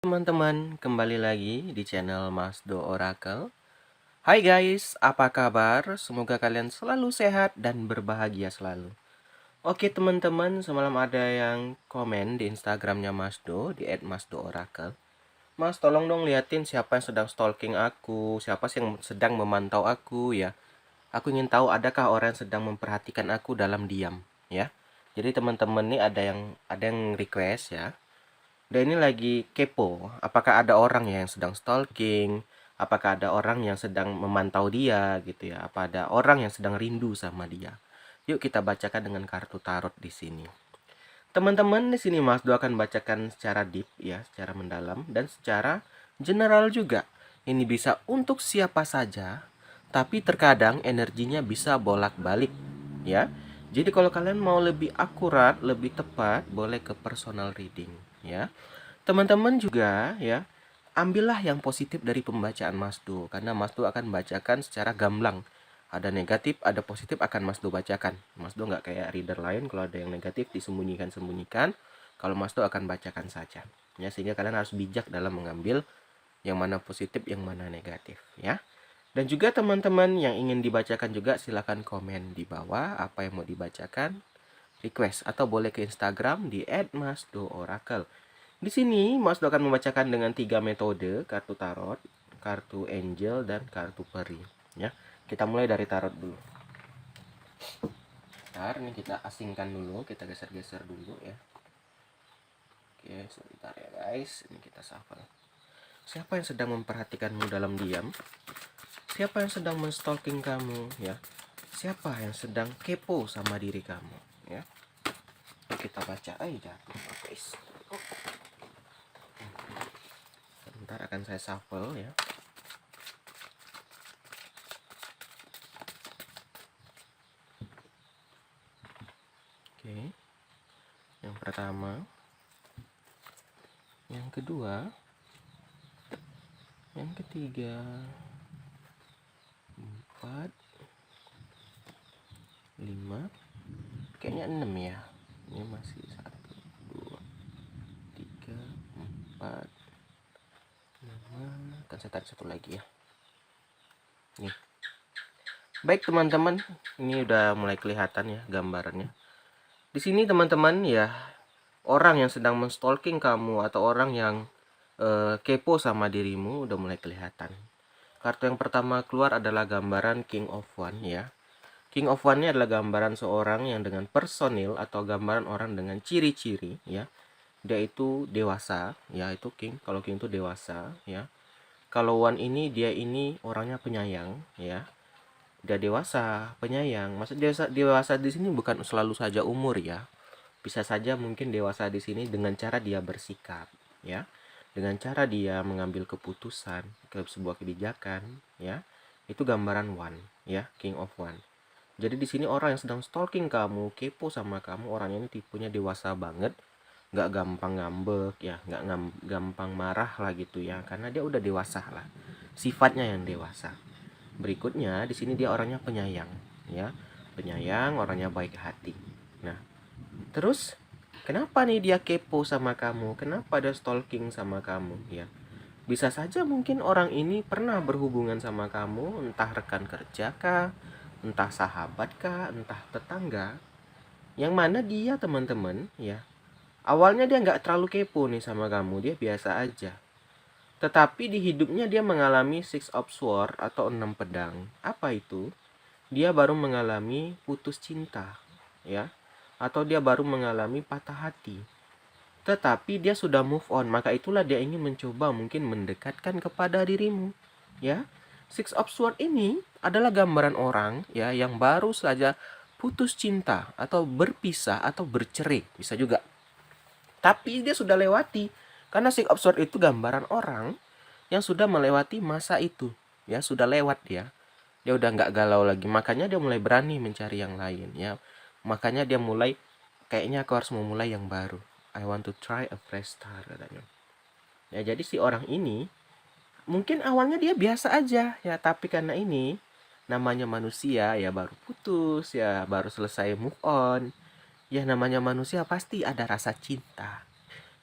Teman-teman, kembali lagi di channel Masdo Oracle. Hai guys, apa kabar? Semoga kalian selalu sehat dan berbahagia selalu. Oke teman-teman, semalam ada yang komen di Instagramnya Masdo, di @masdooracle. Mas, tolong dong liatin siapa yang sedang stalking aku, siapa sih yang sedang memantau aku ya. Aku ingin tahu adakah orang yang sedang memperhatikan aku dalam diam ya. Jadi teman-teman nih ada yang request ya. Dan ini lagi kepo, apakah ada orang yang sedang stalking, apakah ada orang yang sedang memantau dia gitu ya, apa ada orang yang sedang rindu sama dia. Yuk kita bacakan dengan kartu tarot di sini. Teman-teman, di sini Mas Do akan bacakan secara deep ya, secara mendalam dan secara general juga. Ini bisa untuk siapa saja, tapi terkadang energinya bisa bolak-balik ya. Jadi kalau kalian mau lebih akurat, lebih tepat, boleh ke personal reading ya. Teman-teman juga ya, ambillah yang positif dari pembacaan Mas Do, karena Mas Do akan bacakan secara gamblang. Ada negatif, ada positif akan Mas Do bacakan. Mas Do nggak kayak reader lain, kalau ada yang negatif disembunyikan-sembunyikan. Kalau Mas Do akan bacakan saja. Ya, sehingga kalian harus bijak dalam mengambil yang mana positif, yang mana negatif ya. Dan juga teman-teman yang ingin dibacakan juga silahkan komen di bawah apa yang mau dibacakan, request atau boleh ke Instagram di @masdooracle. Di sini Mas Do akan membacakan dengan 3 metode kartu tarot, kartu angel dan kartu peri ya. Kita mulai dari tarot dulu. Bentar, ini kita asingkan dulu, kita geser-geser dulu ya. Oke, sebentar ya guys. Ini kita shuffle. Siapa yang sedang memperhatikanmu dalam diam? Siapa yang sedang menstalking kamu ya? Siapa yang sedang kepo sama diri kamu ya? Kita baca aja guys. Sebentar akan saya shuffle ya. Oke. Yang pertama, yang kedua, yang ketiga, 4, 5, kayaknya 6 ya. Ini masih 1, 2, 3, 4, 5. Akan saya tarik satu lagi ya. Nih. Baik teman-teman, ini udah mulai kelihatan ya gambarannya. Di sini teman-teman ya, orang yang sedang menstalking kamu atau orang yang kepo sama dirimu udah mulai kelihatan. Kartu yang pertama keluar adalah gambaran King of One ya. King of One ini adalah gambaran seorang yang dengan personil atau gambaran orang dengan ciri-ciri ya. Dia itu dewasa ya, itu King. Kalau King itu dewasa ya. Kalau One ini dia ini orangnya penyayang ya. Dia dewasa, penyayang. Maksud dewasa di sini bukan selalu saja umur ya. Bisa saja mungkin dewasa di sini dengan cara dia bersikap ya. Dengan cara dia mengambil keputusan ke sebuah kebijakan ya. Itu gambaran One ya, King of One. Jadi di sini orang yang sedang stalking kamu, kepo sama kamu, orang ini tipenya dewasa banget, nggak gampang ngambek ya, nggak gampang marah lah gitu ya, karena dia udah dewasa lah, sifatnya yang dewasa. Berikutnya di sini dia orangnya penyayang ya, penyayang, orangnya baik hati. Nah, terus kenapa nih dia kepo sama kamu? Kenapa dia stalking sama kamu ya? Bisa saja mungkin orang ini pernah berhubungan sama kamu, entah rekan kerja kah, entah sahabat kah, entah tetangga. Yang mana dia teman-teman ya, awalnya dia nggak terlalu kepo nih sama kamu, dia biasa aja. Tetapi di hidupnya dia mengalami Six of Swords atau 6 pedang. Apa itu? Dia baru mengalami putus cinta ya, atau dia baru mengalami patah hati. Tetapi dia sudah move on, maka itulah dia ingin mencoba mungkin mendekatkan kepada dirimu ya. Six of Swords ini adalah gambaran orang ya yang baru saja putus cinta atau berpisah atau bercerai, bisa juga. Tapi dia sudah lewati, karena Six of Swords itu gambaran orang yang sudah melewati masa itu ya, sudah lewat dia udah nggak galau lagi, makanya dia mulai berani mencari yang lain ya. Makanya dia mulai, kayaknya aku harus memulai yang baru, I want to try a fresh start katanya ya. Jadi si orang ini mungkin awalnya dia biasa aja ya, tapi karena ini namanya manusia ya, baru putus ya, baru selesai move on ya, namanya manusia pasti ada rasa cinta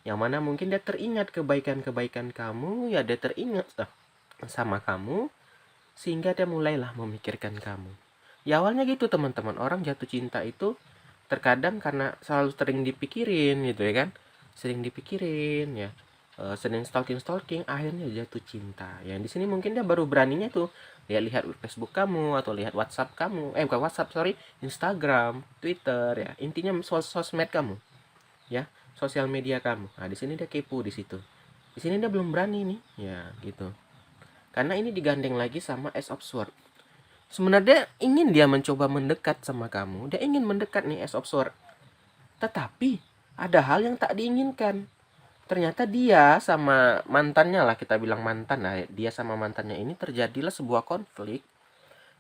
Yang mana mungkin dia teringat kebaikan-kebaikan kamu, ya dia teringat sama kamu, sehingga dia mulailah memikirkan kamu. Ya awalnya gitu teman-teman, orang jatuh cinta itu terkadang karena selalu sering dipikirin gitu ya kan, sering dipikirin ya, sering stalking akhirnya jatuh cinta. Ya di sini mungkin dia baru beraninya tuh lihat Facebook kamu atau lihat WhatsApp kamu, bukan WhatsApp, sorry, Instagram, Twitter, ya intinya sosmed kamu, ya sosial media kamu. Nah di sini dia kepo di situ, di sini dia belum berani nih ya gitu, karena ini digandeng lagi sama Ace of Swords. Sebenarnya ingin dia mencoba mendekat sama kamu, dia ingin mendekat nih Ace of Swords, tetapi ada hal yang tak diinginkan. Ternyata dia sama mantannya lah, kita bilang mantan lah, dia sama mantannya ini terjadilah sebuah konflik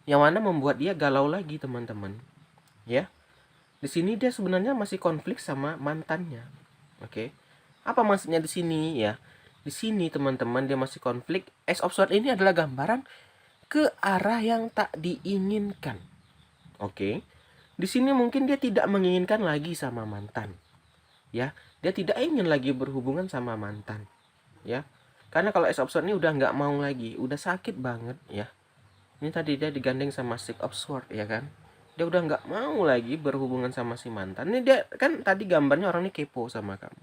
yang mana membuat dia galau lagi teman-teman. Ya, di sini dia sebenarnya masih konflik sama mantannya. Oke, apa maksudnya di sini ya? Di sini teman-teman dia masih konflik. Ace of Swords ini adalah gambaran ke arah yang tak diinginkan. Oke, di sini mungkin dia tidak menginginkan lagi sama mantan. Ya, dia tidak ingin lagi berhubungan sama mantan. Ya, karena kalau Ace of Swords ini udah nggak mau lagi, udah sakit banget ya. Ini tadi dia digandeng sama Six of Swords ya kan. Dia udah nggak mau lagi berhubungan sama si mantan. Ini dia kan tadi gambarnya orang ini kepo sama kamu.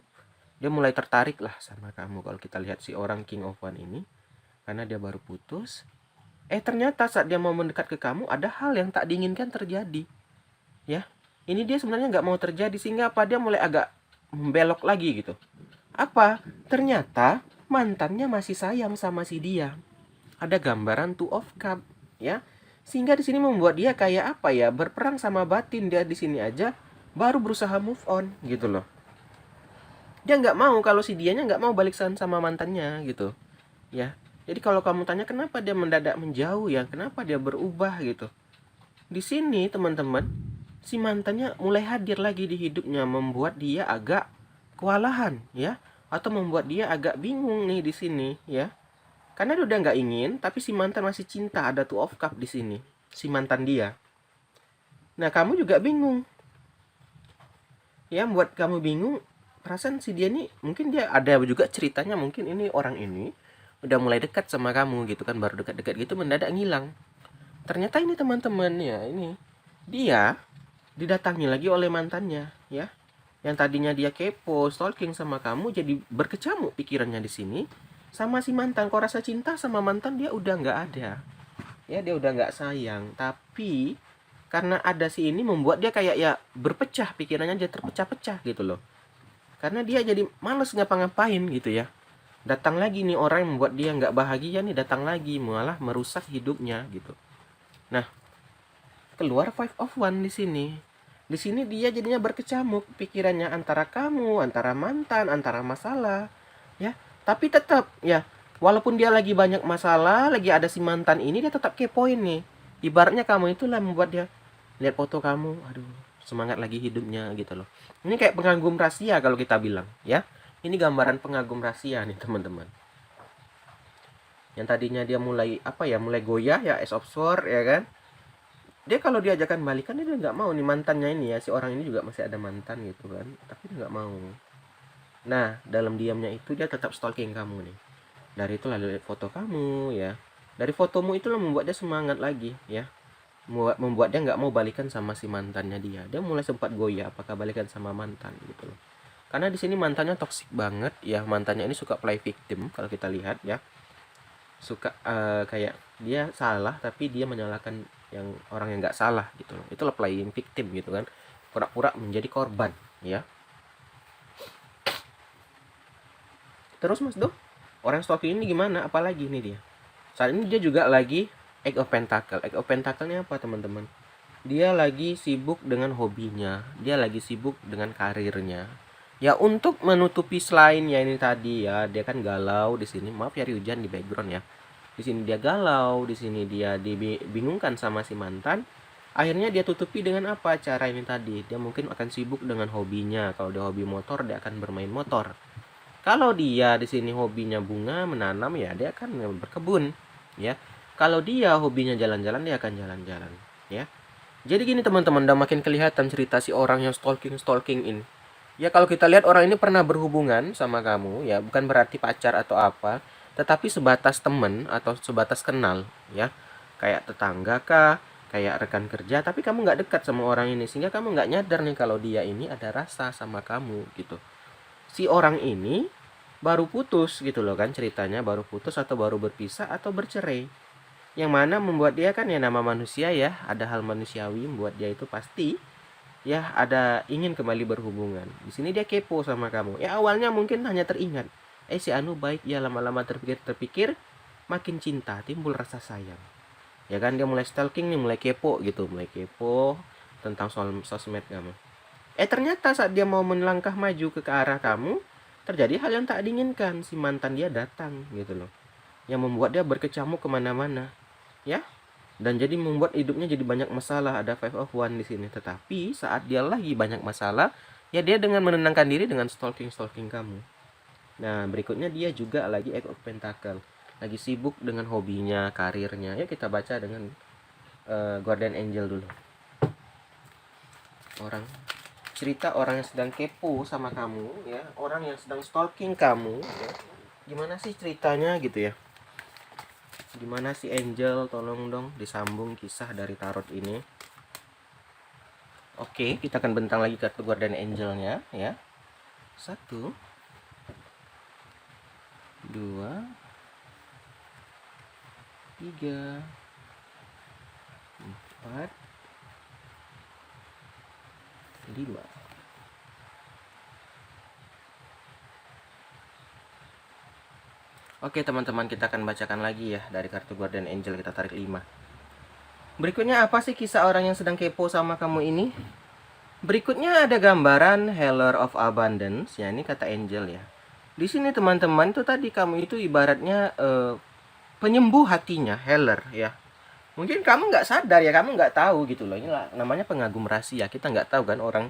Dia mulai tertarik lah sama kamu kalau kita lihat si orang King of Wands ini. Karena dia baru putus. Ternyata saat dia mau mendekat ke kamu ada hal yang tak diinginkan terjadi. Ya, ini dia sebenarnya nggak mau terjadi, sehingga apa, dia mulai agak membelok lagi gitu. Apa? Ternyata mantannya masih sayang sama si dia. Ada gambaran Two of Cups ya. Sehingga di sini membuat dia kayak apa ya, berperang sama batin. Dia di sini aja baru berusaha move on gitu loh. Dia nggak mau kalau si dianya nggak mau balik sama mantannya gitu. Ya. Jadi kalau kamu tanya kenapa dia mendadak menjauh ya, kenapa dia berubah gitu. Di sini teman-teman, si mantannya mulai hadir lagi di hidupnya, membuat dia agak kewalahan ya, atau membuat dia agak bingung nih di sini ya. Karena dia udah nggak ingin, tapi si mantan masih cinta. Ada Two of Cups di sini, si mantan dia. Nah kamu juga bingung ya, buat kamu bingung. Perasaan si dia nih, mungkin dia ada juga ceritanya, mungkin ini orang ini udah mulai dekat sama kamu gitu kan, baru dekat-dekat gitu mendadak ngilang. Ternyata ini teman-teman ya, ini dia didatangi lagi oleh mantannya ya. Yang tadinya dia kepo, stalking sama kamu, jadi berkecamuk pikirannya di sini sama si mantan. Kok rasa cinta sama mantan dia udah nggak ada. Ya dia udah nggak sayang. Tapi karena ada si ini membuat dia kayak ya berpecah, pikirannya dia terpecah-pecah gitu loh. Karena dia jadi males ngapa-ngapain gitu ya. Datang lagi nih orang yang membuat dia nggak bahagia nih, datang lagi malah merusak hidupnya gitu. Nah, keluar Five of Wands di sini. Di sini dia jadinya berkecamuk pikirannya antara kamu, antara mantan, antara masalah, ya. Tapi tetap ya, walaupun dia lagi banyak masalah, lagi ada si mantan ini, dia tetap kepoin nih. Ibaratnya kamu itulah membuat dia lihat foto kamu, aduh, semangat lagi hidupnya gitu loh. Ini kayak pengagum rahasia kalau kita bilang, ya. Ini gambaran pengagum rahasia nih, teman-teman. Yang tadinya dia mulai apa ya, mulai goyah ya, Ace of Swords ya kan. Dia kalau diajakan balikan dia nggak mau nih, mantannya ini ya, si orang ini juga masih ada mantan gitu kan, tapi dia nggak mau. Nah dalam diamnya itu dia tetap stalking kamu nih. Dari itu lalu lihat foto kamu ya, dari fotomu itulah membuat dia semangat lagi ya, membuat dia nggak mau balikan sama si mantannya dia. Dia mulai sempat goyah apakah balikan sama mantan gitu loh. Karena di sini mantannya toksik banget ya, mantannya ini suka play victim kalau kita lihat ya, suka kayak dia salah tapi dia menyalahkan yang orang yang nggak salah gitu loh. Itulah playing victim gitu kan, pura-pura menjadi korban ya. Terus Mas Do, orang stalking ini gimana, apalagi nih dia saat ini dia juga lagi Eight of Pentacle. Eight of Pentacle ini apa teman-teman? Dia lagi sibuk dengan hobinya, dia lagi sibuk dengan karirnya ya, untuk menutupi selain ya ini tadi ya, dia kan galau di sini. Maaf ya hujan di background ya. Di sini dia galau, di sini dia dibingungkan sama si mantan. Akhirnya dia tutupi dengan apa? Cara ini tadi. Dia mungkin akan sibuk dengan hobinya. Kalau dia hobi motor, dia akan bermain motor. Kalau dia di sini hobinya bunga, menanam ya, dia akan berkebun, ya. Kalau dia hobinya jalan-jalan, dia akan jalan-jalan, ya. Jadi gini teman-teman, udah makin kelihatan cerita si orang yang stalking ini. Ya kalau kita lihat orang ini pernah berhubungan sama kamu, ya bukan berarti pacar atau apa, tetapi sebatas teman atau sebatas kenal, ya. Kayak tetangga kah, kayak rekan kerja, tapi kamu nggak dekat sama orang ini, sehingga kamu nggak nyadar nih kalau dia ini ada rasa sama kamu gitu. Si orang ini baru putus gitu loh kan ceritanya, baru putus atau baru berpisah atau bercerai. Yang mana membuat dia kan ya nama manusia ya, ada hal manusiawi membuat dia itu pasti ya ada ingin kembali berhubungan. Di sini dia kepo sama kamu. Ya awalnya mungkin hanya teringat, si Anu baik, ya lama-lama terpikir-terpikir makin cinta, timbul rasa sayang. Ya kan dia mulai stalking nih, mulai kepo gitu, mulai kepo tentang soal sosmed kamu. Ternyata saat dia mau melangkah maju ke arah kamu, terjadi hal yang tak diinginkan. Si mantan dia datang gitu loh, yang membuat dia berkecamuk kemana-mana, ya. Dan jadi membuat hidupnya jadi banyak masalah. Ada five of one di sini. Tetapi saat dia lagi banyak masalah, ya dia dengan menenangkan diri dengan stalking kamu. Nah berikutnya dia juga lagi Eight of Pentacle, lagi sibuk dengan hobinya, karirnya. Ya kita baca dengan Guardian Angel dulu. Cerita orang yang sedang kepo sama kamu, ya, orang yang sedang stalking kamu, ya. Gimana sih ceritanya gitu ya? Gimana sih Angel? Tolong dong disambung kisah dari tarot ini. Oke, kita akan bentang lagi kartu Guardian Angelnya ya. 1 2 3 4 5. Oke teman-teman, kita akan bacakan lagi ya dari kartu Guardian Angel. Kita tarik 5. Berikutnya apa sih kisah orang yang sedang kepo sama kamu ini? Berikutnya ada gambaran Healer of Abundance, ya ini kata Angel ya. Di sini teman-teman itu tadi kamu itu ibaratnya penyembuh hatinya, healer ya. Mungkin kamu nggak sadar ya, kamu nggak tahu gitu loh. Inilah namanya pengagum rahasia. Kita nggak tahu kan orang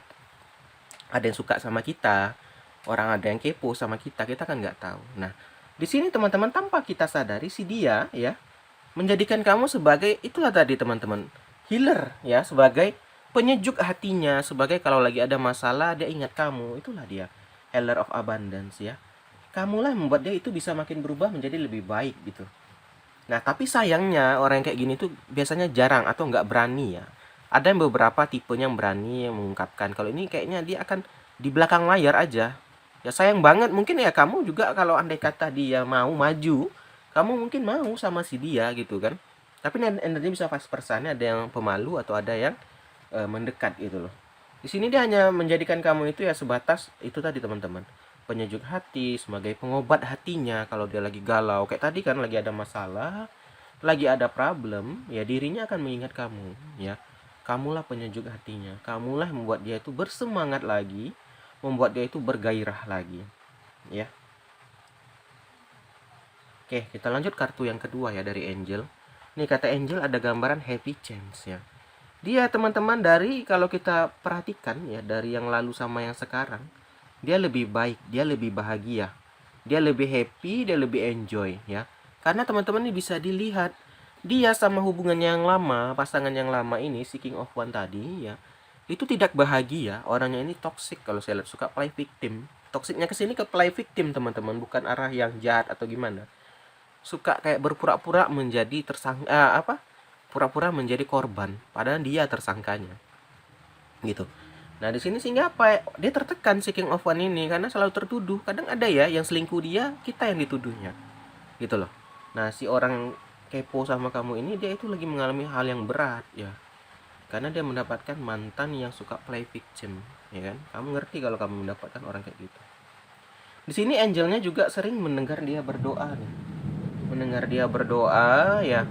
ada yang suka sama kita, orang ada yang kepo sama kita kan nggak tahu. Nah, di sini teman-teman tanpa kita sadari si dia ya menjadikan kamu sebagai itulah tadi teman-teman, healer ya, sebagai penyejuk hatinya, sebagai kalau lagi ada masalah dia ingat kamu. Itulah dia Healer of Abundance ya. Kamulah yang membuat dia itu bisa makin berubah menjadi lebih baik gitu. Nah, tapi sayangnya orang yang kayak gini tuh biasanya jarang atau nggak berani ya. Ada yang beberapa tipenya yang berani yang mengungkapkan. Kalau ini kayaknya dia akan di belakang layar aja. Ya sayang banget, mungkin ya kamu juga kalau andai kata dia mau maju, kamu mungkin mau sama si dia gitu kan. Tapi energinya bisa vice versa, ada yang pemalu atau ada yang mendekat gitu loh. Di sini dia hanya menjadikan kamu itu ya sebatas itu tadi teman-teman, penyejuk hati, sebagai pengobat hatinya kalau dia lagi galau. Kayak tadi kan lagi ada masalah, lagi ada problem, ya dirinya akan mengingat kamu ya. Kamulah penyejuk hatinya, kamulah membuat dia itu bersemangat lagi, membuat dia itu bergairah lagi ya. Oke, kita lanjut kartu yang kedua ya dari Angel. Nih kata Angel ada gambaran happy chance ya. Dia teman-teman dari kalau kita perhatikan ya dari yang lalu sama yang sekarang, dia lebih baik, dia lebih bahagia, dia lebih happy, dia lebih enjoy ya. Karena teman-teman ini bisa dilihat dia sama hubungan yang lama, pasangan yang lama ini, si King of One tadi ya, itu tidak bahagia. Orangnya ini toxic kalau saya lihat, suka play victim. Toksiknya kesini ke play victim teman-teman, bukan arah yang jahat atau gimana. Suka kayak berpura-pura menjadi pura-pura menjadi korban, padahal dia tersangkanya gitu. Nah di sini sehingga apa? Dia tertekan si King of One ini karena selalu tertuduh. Kadang ada ya yang selingkuh dia, kita yang dituduhnya gitu loh. Nah si orang kepo sama kamu ini dia itu lagi mengalami hal yang berat ya, karena dia mendapatkan mantan yang suka play victim ya kan. Kamu ngerti kalau kamu mendapatkan orang kayak gitu. Di sini angelnya juga sering mendengar dia berdoa nih, mendengar dia berdoa ya,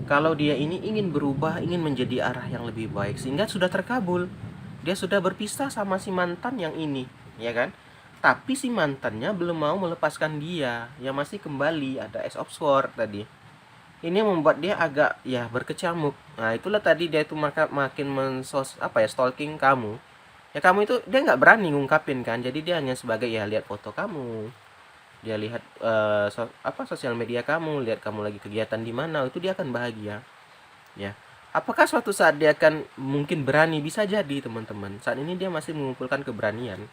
kalau dia ini ingin berubah, ingin menjadi arah yang lebih baik, sehingga sudah terkabul. Dia sudah berpisah sama si mantan yang ini ya kan, tapi si mantannya belum mau melepaskan dia, ya masih kembali. Ada Ace of Swords tadi. Ini membuat dia agak ya berkecamuk. Nah itulah tadi dia itu makin stalking kamu. Ya kamu itu dia nggak berani ngungkapin kan. Jadi dia hanya sebagai ya lihat foto kamu, dia lihat sosial media kamu, lihat kamu lagi kegiatan di mana, itu dia akan bahagia. Ya. Apakah suatu saat dia akan mungkin berani? Bisa jadi teman-teman. Saat ini dia masih mengumpulkan keberanian.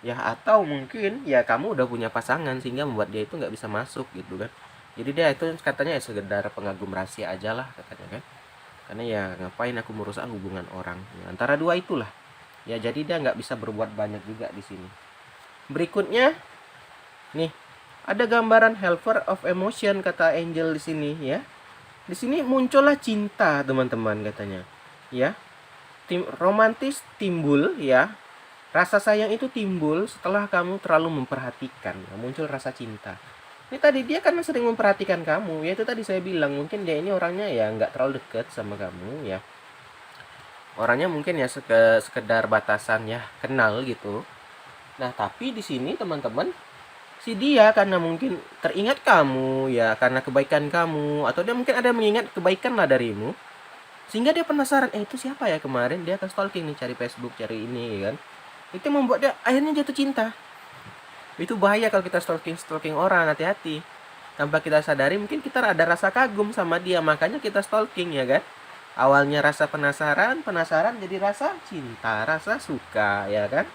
Ya, atau mungkin ya kamu udah punya pasangan sehingga membuat dia itu nggak bisa masuk gitu kan. Jadi dia itu katanya ya sekedar pengagum rahasia aja lah katanya kan. Karena ya ngapain aku merusak hubungan orang. Ya, antara dua itulah. Ya jadi dia nggak bisa berbuat banyak juga di sini. Berikutnya nih, ada gambaran helper of emotion kata angel di sini ya. Di sini muncullah cinta, teman-teman katanya. Ya. Romantis timbul ya. Rasa sayang itu timbul setelah kamu terlalu memperhatikan. Ya, muncul rasa cinta. Ini tadi dia karena sering memperhatikan kamu. Ya itu tadi saya bilang mungkin dia ini orangnya ya nggak terlalu dekat sama kamu ya. Orangnya mungkin ya sekedar batasan ya kenal gitu. Nah tapi di sini teman-teman, si dia karena mungkin teringat kamu ya, karena kebaikan kamu, atau dia mungkin ada mengingat kebaikan lah darimu, sehingga dia penasaran, itu siapa ya kemarin, dia akan stalking nih, cari Facebook, cari ini kan. Itu membuat dia akhirnya jatuh cinta. Itu bahaya kalau kita stalking orang, hati-hati. Tanpa kita sadari mungkin kita ada rasa kagum sama dia, makanya kita stalking ya kan. Awalnya rasa penasaran jadi rasa cinta, rasa suka ya kan.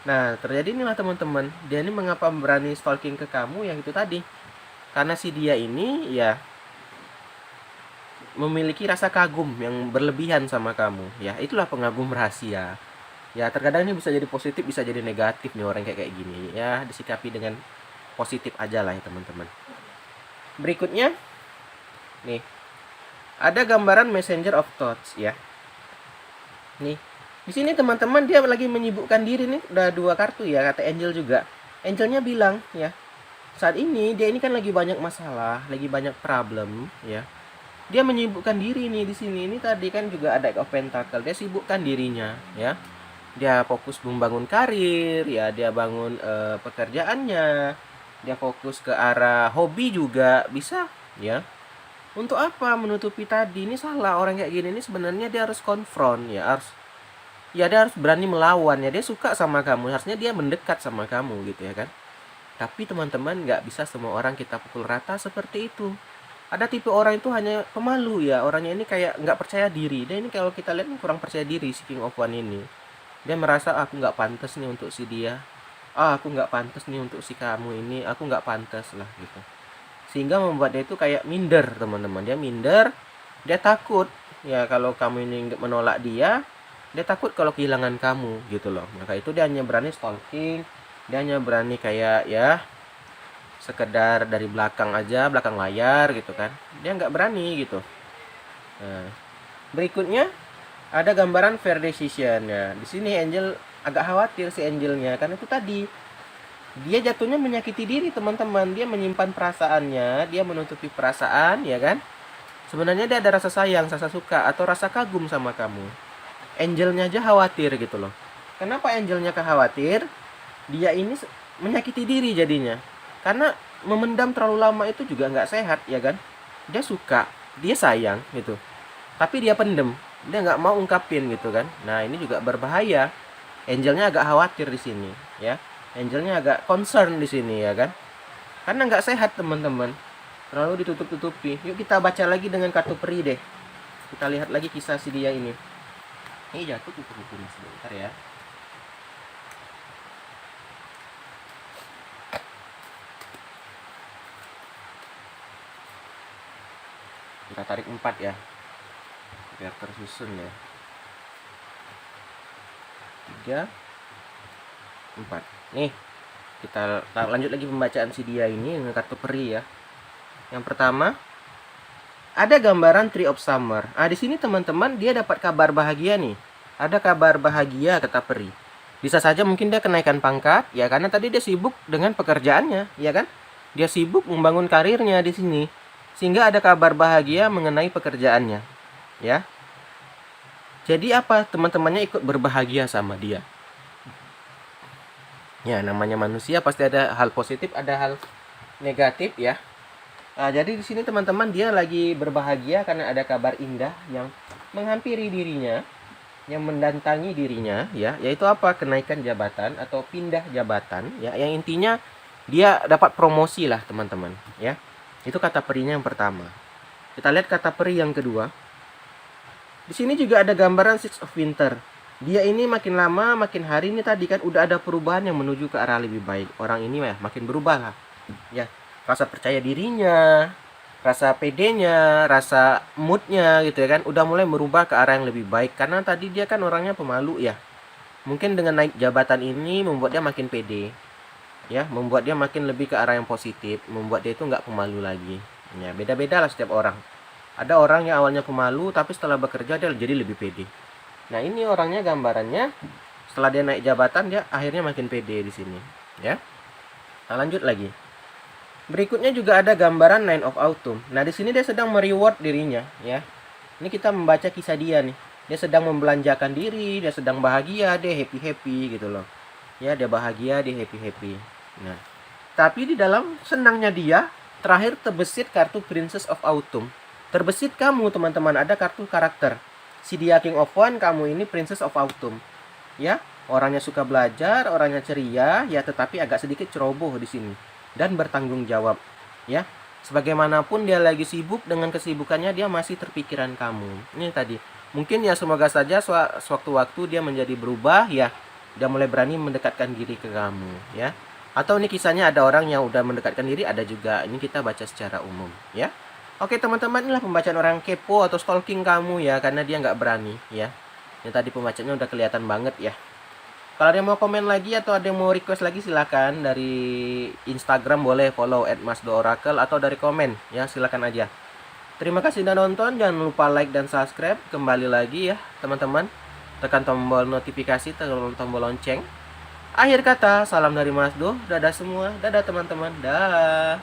Nah terjadi inilah teman-teman, dia ini mengapa berani stalking ke kamu yang itu tadi, karena si dia ini ya memiliki rasa kagum yang berlebihan sama kamu ya. Itulah pengagum rahasia ya. Terkadang ini bisa jadi positif, bisa jadi negatif nih orang kayak gini ya. Disikapi dengan positif aja lah ya teman-teman. Berikutnya nih, ada gambaran messenger of thoughts ya. Nih di sini teman-teman, dia lagi menyibukkan diri nih. Udah 2 kartu ya, kata angel juga. Angelnya bilang ya, saat ini dia ini kan lagi banyak masalah, lagi banyak problem ya. Dia menyibukkan diri nih di sini. Ini tadi kan juga ada of pentacle. Dia sibukkan dirinya ya. Dia fokus membangun karir ya, dia bangun pekerjaannya. Dia fokus ke arah hobi juga bisa ya. Untuk apa menutupi tadi? Ini salah. Orang kayak gini ini sebenarnya dia harus konfront ya, dia harus berani melawan ya. Dia suka sama kamu, harusnya dia mendekat sama kamu gitu ya kan. Tapi teman-teman, nggak bisa semua orang kita pukul rata seperti itu. Ada tipe orang itu hanya pemalu ya. Orangnya ini kayak nggak percaya diri. Dia ini kalau kita lihat kurang percaya diri, si King of One ini. Dia merasa aku nggak pantas nih untuk si dia. Aku nggak pantas nih untuk si kamu ini. Aku nggak pantas lah gitu. Sehingga membuat dia itu kayak minder teman-teman. Dia minder, dia takut ya kalau kamu ini menolak dia. Dia takut kalau kehilangan kamu gitu loh. Maka itu dia hanya berani stalking. Dia hanya berani kayak ya sekedar dari belakang aja, belakang layar gitu kan. Dia nggak berani gitu. Nah, berikutnya ada gambaran fair decision ya. Di sini angel agak khawatir si angelnya, karena itu tadi dia jatuhnya menyakiti diri teman-teman. Dia menyimpan perasaannya, dia menutupi perasaan ya kan. Sebenarnya dia ada rasa sayang, rasa suka, atau rasa kagum sama kamu. Angelnya aja khawatir gitu loh. Kenapa angelnya khawatir? Dia ini menyakiti diri jadinya. Karena memendam terlalu lama itu juga nggak sehat ya kan. Dia suka, dia sayang gitu, tapi dia pendem, dia nggak mau ungkapin gitu kan. Nah ini juga berbahaya. Angelnya agak khawatir di sini ya. Angelnya agak concern di sini ya kan. Karena nggak sehat teman-teman, terlalu ditutup-tutupi. Yuk kita baca lagi dengan kartu peri deh. Kita lihat lagi kisah si dia ini. Ini jatuh kupu-kupunya sebentar ya. Kita tarik 4 ya, biar tersusun ya. 3, 4. Nih, kita lanjut lagi pembacaan si dia ini dengan kartu peri ya. Yang pertama, ada gambaran Tree of Summer. Di sini teman-teman, dia dapat kabar bahagia nih. Ada kabar bahagia kata peri. Bisa saja mungkin dia kenaikan pangkat ya, karena tadi dia sibuk dengan pekerjaannya, ya kan? Dia sibuk membangun karirnya di sini. Sehingga ada kabar bahagia mengenai pekerjaannya, ya. Jadi apa? Teman-temannya ikut berbahagia sama dia. Ya, namanya manusia pasti ada hal positif, ada hal negatif ya. Jadi di sini teman-teman, dia lagi berbahagia karena ada kabar indah yang menghampiri dirinya, yang mendatangi dirinya ya, yaitu apa? Kenaikan jabatan atau pindah jabatan ya. Yang intinya dia dapat promosi lah teman-teman ya. Itu kata perinya yang pertama. Kita lihat kata peri yang kedua. Di sini juga ada gambaran Six of Winter. Dia ini makin lama, makin hari ini tadi kan udah ada perubahan yang menuju ke arah lebih baik. Orang ini ya makin berubah lah. Ya, rasa percaya dirinya, rasa pedenya, rasa moodnya gitu ya kan, udah mulai berubah ke arah yang lebih baik. Karena tadi dia kan orangnya pemalu ya. Mungkin dengan naik jabatan ini membuat dia makin pede. Ya, membuat dia makin lebih ke arah yang positif, membuat dia itu nggak pemalu lagi. Ya, beda-beda lah setiap orang. Ada orang yang awalnya pemalu, tapi setelah bekerja dia jadi lebih pede. Nah, ini orangnya gambarannya setelah dia naik jabatan dia akhirnya makin pede di sini, ya. Nah, lanjut lagi. Berikutnya juga ada gambaran Nine of Autumn. Nah, di sini dia sedang mereward dirinya, ya. Ini kita membaca kisah dia nih. Dia sedang membelanjakan diri, dia sedang bahagia, dia happy-happy gitu loh. Ya, dia bahagia, dia happy-happy. Nah, tapi di dalam senangnya dia, terakhir terbesit kartu Princess of Autumn. Terbesit kamu, teman-teman, ada kartu karakter. Si dia King of One, kamu ini Princess of Autumn. Ya, orangnya suka belajar, orangnya ceria, ya tetapi agak sedikit ceroboh di sini dan bertanggung jawab. Ya, sebagaimanapun dia lagi sibuk dengan kesibukannya, dia masih terpikiran kamu. Ini tadi. Mungkin ya semoga saja sewaktu-waktu dia menjadi berubah ya. Dia mulai berani mendekatkan diri ke kamu, ya. Atau ini kisahnya ada orang yang udah mendekatkan diri, ada juga. Ini kita baca secara umum, ya. Oke teman-teman, inilah pembacaan orang kepo atau stalking kamu ya, karena dia nggak berani ya. Ini tadi pembacanya udah kelihatan banget ya. Kalau ada yang mau komen lagi atau ada yang mau request lagi silahkan dari Instagram boleh follow @masdooracle atau dari komen ya, silakan aja. Terima kasih sudah nonton, jangan lupa like dan subscribe. Kembali lagi ya teman-teman, tekan tombol notifikasi, tekan tombol lonceng. Akhir kata, salam dari Masdo, dadah semua, dadah teman-teman, dah.